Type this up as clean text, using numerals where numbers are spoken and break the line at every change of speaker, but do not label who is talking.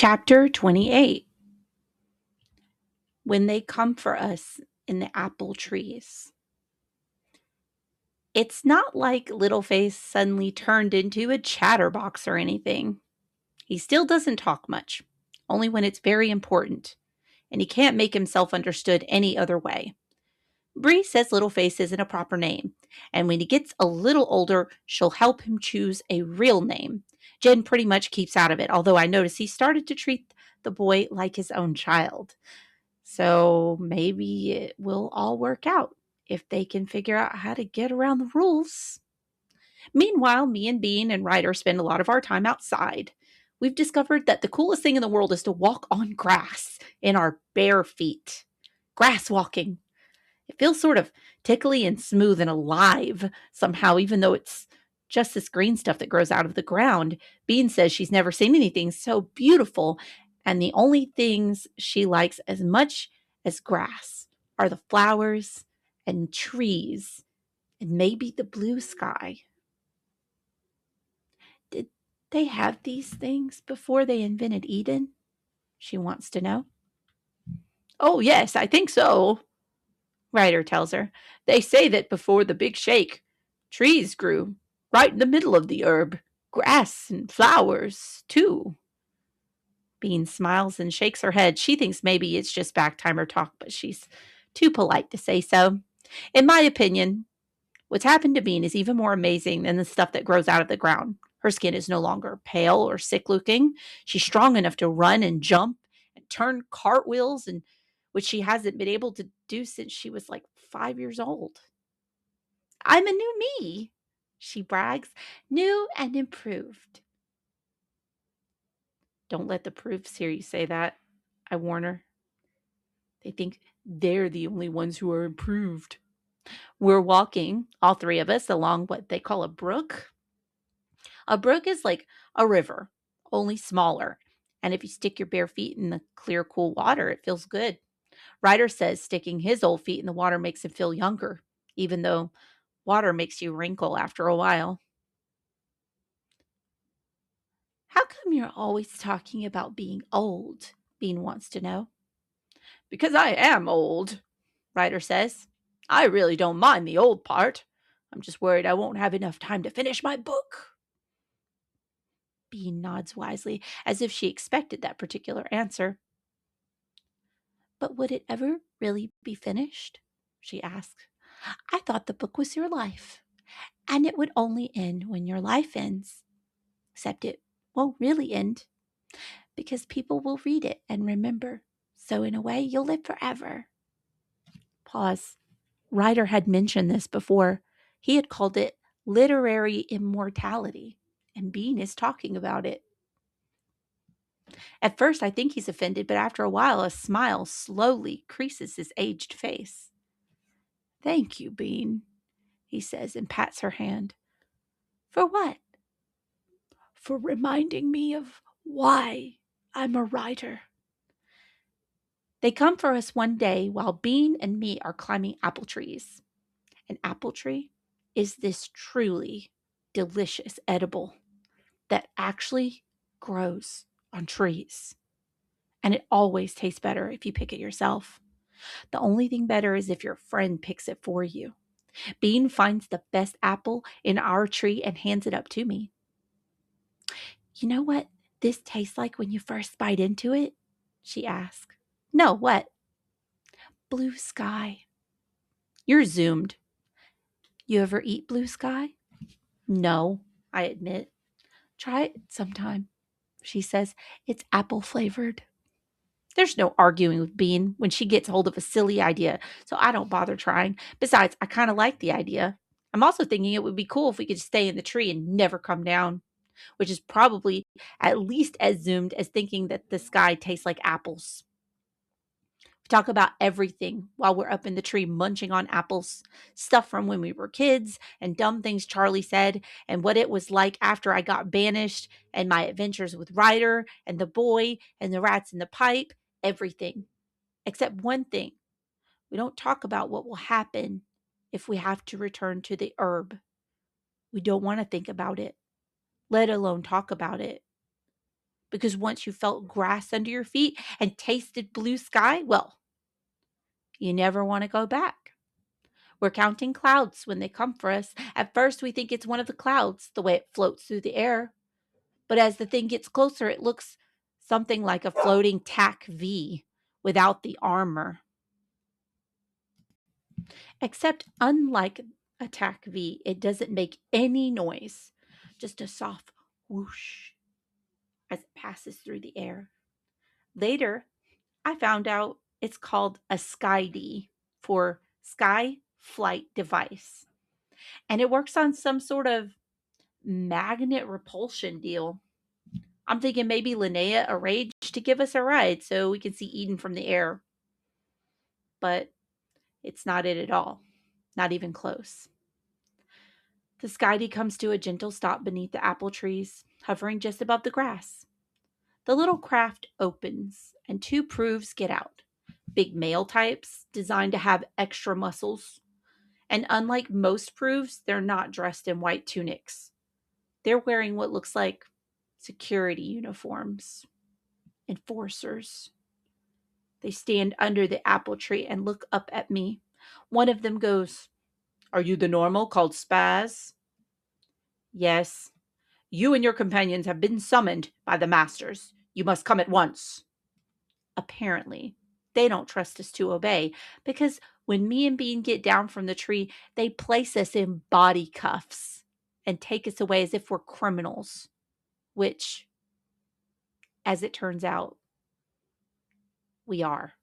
Chapter 28. When they come for us in the apple trees. It's not like Littleface suddenly turned into a chatterbox or anything. He still doesn't talk much, only when it's very important, and he can't make himself understood any other way. Bree says Littleface isn't a proper name, and when he gets a little older, she'll help him choose a real name. Jen pretty much keeps out of it, although I notice he started to treat the boy like his own child. So maybe it will all work out if they can figure out how to get around the rules. Meanwhile, me and Bean and Ryder spend a lot of our time outside. We've discovered that the coolest thing in the world is to walk on grass in our bare feet. Grass walking. It feels sort of tickly and smooth and alive somehow, even though it's just this green stuff that grows out of the ground. Bean says she's never seen anything so beautiful, and the only things she likes as much as grass are the flowers and trees and maybe the blue sky. Did they have these things before they invented Eden? She wants to know. Oh, yes, I think so, Ryder tells her. They say that before the big shake, trees grew right in the middle of the herb. Grass and flowers, too. Bean smiles and shakes her head. She thinks maybe it's just back timer talk, but she's too polite to say so. In my opinion, what's happened to Bean is even more amazing than the stuff that grows out of the ground. Her skin is no longer pale or sick looking. She's strong enough to run and jump and turn cartwheels, and which she hasn't been able to do since she was like 5 years old. I'm a new me, she brags, new and improved. Don't let the proofs hear you say that, I warn her. They think they're the only ones who are improved. We're walking, all three of us, along what they call a brook. A brook is like a river, only smaller. And if you stick your bare feet in the clear, cool water, it feels good. Ryder says sticking his old feet in the water makes him feel younger, even though water makes you wrinkle after a while. How come you're always talking about being old? Bean wants to know. Because I am old, Ryder says. I really don't mind the old part. I'm just worried I won't have enough time to finish my book. Bean nods wisely, as if she expected that particular answer. But would it ever really be finished? She asked. I thought the book was your life, and it would only end when your life ends. Except it won't really end, because people will read it and remember. So, in a way, you'll live forever. Pause. Ryder had mentioned this before. He had called it literary immortality, and Bean is talking about it. At first, I think he's offended, but after a while, a smile slowly creases his aged face. Thank you, Bean, he says and pats her hand. For what? For reminding me of why I'm a writer. They come for us one day while Bean and me are climbing apple trees. An apple tree is this truly delicious edible that actually grows on trees. And it always tastes better if you pick it yourself. The only thing better is if your friend picks it for you. Bean finds the best apple in our tree and hands it up to me. You know what this tastes like when you first bite into it? She asks. No, what? Blue sky. You're zoomed. You ever eat blue sky? No, I admit. Try it sometime, she says. It's apple flavored. There's no arguing with Bean when she gets hold of a silly idea, so I don't bother trying. Besides, I kind of like the idea. I'm also thinking it would be cool if we could stay in the tree and never come down, which is probably at least as zoomed as thinking that the sky tastes like apples. We talk about everything while we're up in the tree munching on apples, stuff from when we were kids, and dumb things Charlie said, and what it was like after I got banished, and my adventures with Ryder, and the boy, and the rats in the pipe, everything. Except one thing. We don't talk about what will happen if we have to return to the herb. We don't want to think about it, let alone talk about it. Because once you felt grass under your feet and tasted blue sky, well, you never want to go back. We're counting clouds when they come for us. At first, we think it's one of the clouds, the way it floats through the air. But as the thing gets closer, it looks something like a floating tack V without the armor. Except, unlike a tack V, it doesn't make any noise, just a soft whoosh as it passes through the air. Later, I found out it's called a SkyD for Sky Flight Device. And it works on some sort of magnet repulsion deal. I'm thinking maybe Linnea arranged to give us a ride so we can see Eden from the air. But it's not it at all. Not even close. The Skydee comes to a gentle stop beneath the apple trees, hovering just above the grass. The little craft opens, and two proofs get out. Big male types, designed to have extra muscles. And unlike most proofs, they're not dressed in white tunics. They're wearing what looks like security uniforms. Enforcers. They stand under the apple tree and look up at me. One of them goes, "Are you the normal called Spaz?" "Yes. You and your companions have been summoned by the masters. You must come at once." Apparently, they don't trust us to obey because when me and Bean get down from the tree, they place us in body cuffs and take us away as if we're criminals, which, as it turns out, we are.